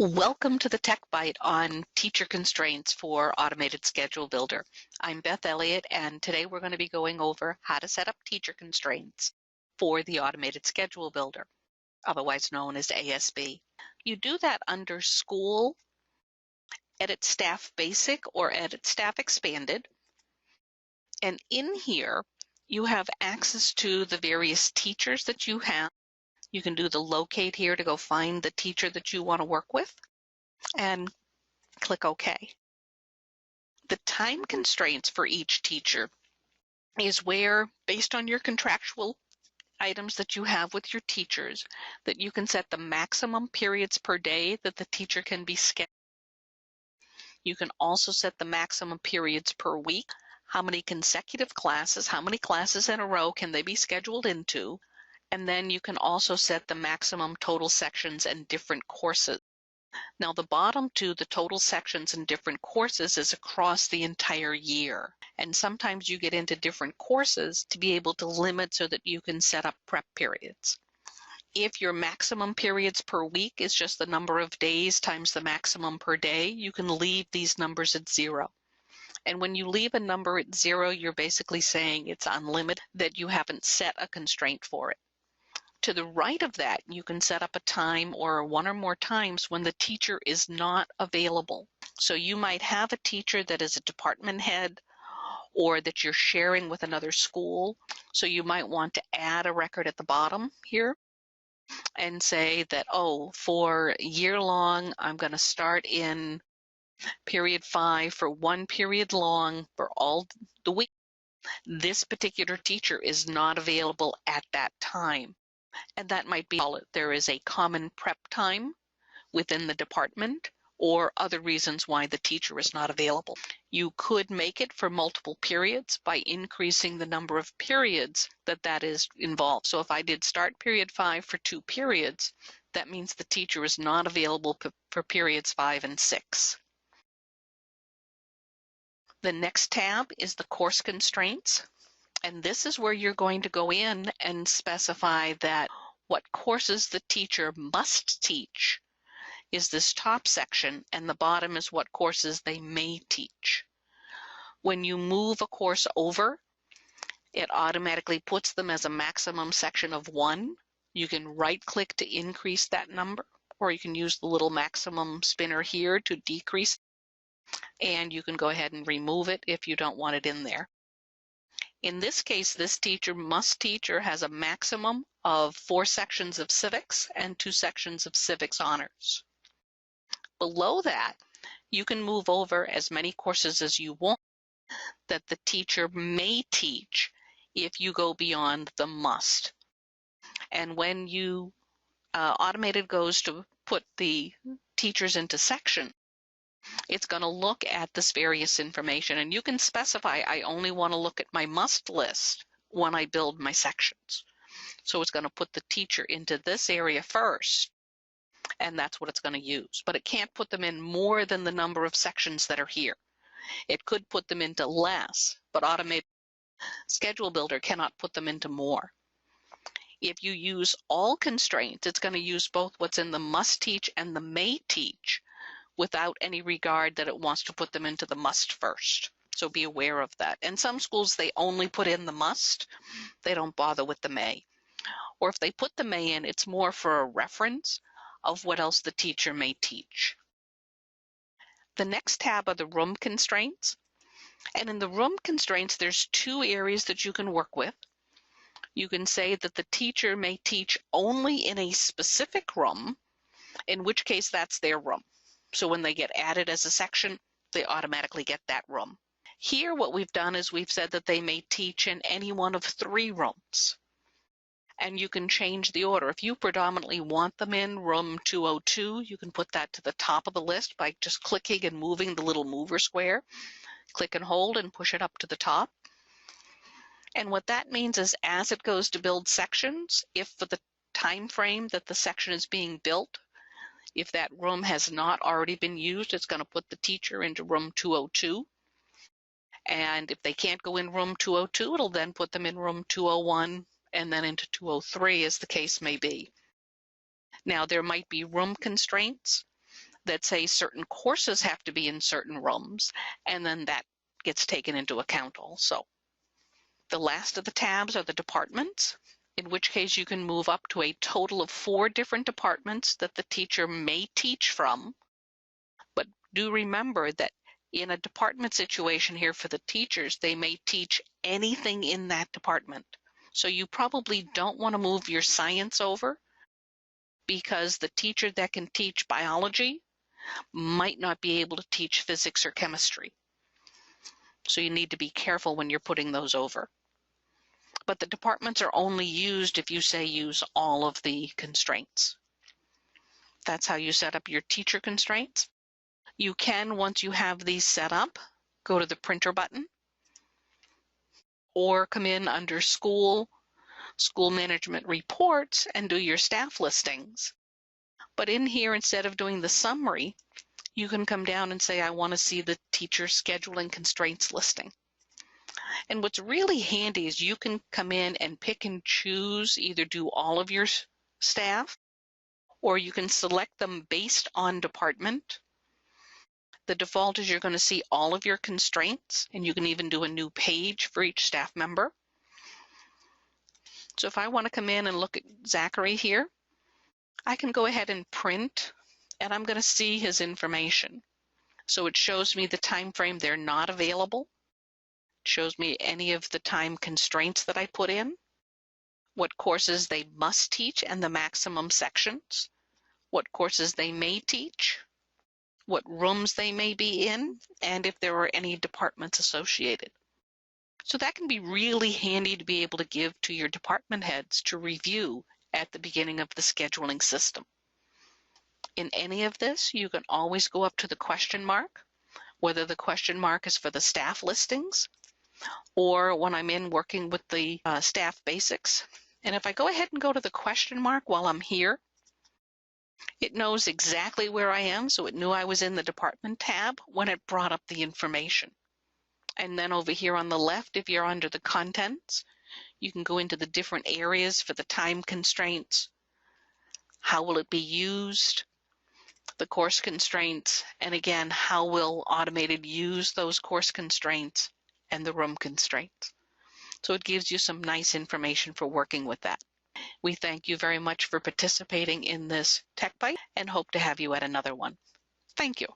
Welcome to the Tech Byte on teacher constraints for Automated Schedule Builder. I'm Beth Elliott, and today we're going to be going over how to set up teacher constraints for the Automated Schedule Builder, otherwise known as ASB. You do that under School, Edit Staff Basic, or Edit Staff Expanded. And in here, you have access to the various teachers that you have. You can do the locate here to go find the teacher that you want to work with and click OK. The time constraints for each teacher is where, based on your contractual items that you have with your teachers, that you can set the maximum periods per day that the teacher can be scheduled. You can also set the maximum periods per week, how many consecutive classes, how many classes in a row can they be scheduled into, and then you can also set the maximum total sections and different courses. Now the bottom two, the total sections and different courses, is across the entire year. And sometimes you get into different courses to be able to limit so that you can set up prep periods. If your maximum periods per week is just the number of days times the maximum per day, you can leave these numbers at 0. And when you leave a number at 0, you're basically saying it's unlimited, that you haven't set a constraint for it. To the right of that, you can set up a time or one or more times when the teacher is not available. So you might have a teacher that is a department head or that you're sharing with another school. So you might want to add a record at the bottom here and say that, oh, for year long, I'm going to start in period 5 for one period long for all the week. This particular teacher is not available at that time. And that might be there is a common prep time within the department or other reasons why the teacher is not available. You could make it for multiple periods by increasing the number of periods that is involved. So if I did start period 5 for 2 periods, that means the teacher is not available for periods 5 and 6. The next tab is the course constraints. And this is where you're going to go in and specify that what courses the teacher must teach is this top section, and the bottom is what courses they may teach. When you move a course over, it automatically puts them as a maximum section of 1. You can right-click to increase that number, or you can use the little maximum spinner here to decrease, and you can go ahead and remove it if you don't want it in there. In this case, this teacher must teach or has a maximum of 4 sections of civics and 2 sections of civics honors. Below that, you can move over as many courses as you want that the teacher may teach if you go beyond the must. And when you Automated goes to put the teachers into section, it's going to look at this various information, and you can specify I only want to look at my must list when I build my sections. So it's going to put the teacher into this area first, and that's what it's going to use. But it can't put them in more than the number of sections that are here. It could put them into less, but Automated Schedule Builder cannot put them into more. If you use all constraints, it's going to use both what's in the must teach and the may teach, without any regard that it wants to put them into the must first. So be aware of that. And some schools, they only put in the must. They don't bother with the may. Or if they put the may in, it's more for a reference of what else the teacher may teach. The next tab are the room constraints. And in the room constraints, there's 2 areas that you can work with. You can say that the teacher may teach only in a specific room, in which case that's their room. So when they get added as a section, they automatically get that room. Here what we've done is we've said that they may teach in any one of 3 rooms. And you can change the order. If you predominantly want them in room 202, you can put that to the top of the list by just clicking and moving the little mover square. Click and hold and push it up to the top. And what that means is as it goes to build sections, if for the time frame that the section is being built, if that room has not already been used, it's going to put the teacher into room 202. And if they can't go in room 202, it'll then put them in room 201 and then into 203, as the case may be. Now, there might be room constraints that say certain courses have to be in certain rooms, and then that gets taken into account also. The last of the tabs are the departments, in which case you can move up to a total of 4 different departments that the teacher may teach from. But do remember that in a department situation here for the teachers, they may teach anything in that department. So you probably don't want to move your science over, because the teacher that can teach biology might not be able to teach physics or chemistry. So you need to be careful when you're putting those over. But the departments are only used if you say use all of the constraints. That's how you set up your teacher constraints. You can, once you have these set up, go to the printer button or come in under school management reports, and do your staff listings. But in here, instead of doing the summary, you can come down and say, I want to see the teacher scheduling constraints listing. And what's really handy is you can come in and pick and choose, either do all of your staff, or you can select them based on department. The default is you're going to see all of your constraints, and you can even do a new page for each staff member. So if I want to come in and look at Zachary here, I can go ahead and print, and I'm going to see his information. So it shows me the time frame they're not available. It shows me any of the time constraints that I put in, what courses they must teach and the maximum sections, what courses they may teach, what rooms they may be in, and if there are any departments associated. So that can be really handy to be able to give to your department heads to review at the beginning of the scheduling system. In any of this, you can always go up to the question mark, whether the question mark is for the staff listings or when I'm in working with the staff basics. And if I go ahead and go to the question mark while I'm here, it knows exactly where I am, so it knew I was in the department tab when it brought up the information. And then over here on the left, if you're under the contents, you can go into the different areas for the time constraints, how will it be used, the course constraints, and again, how will Automated use those course constraints and the room constraints. So it gives you some nice information for working with that. We thank you very much for participating in this Tech Byte and hope to have you at another one. Thank you.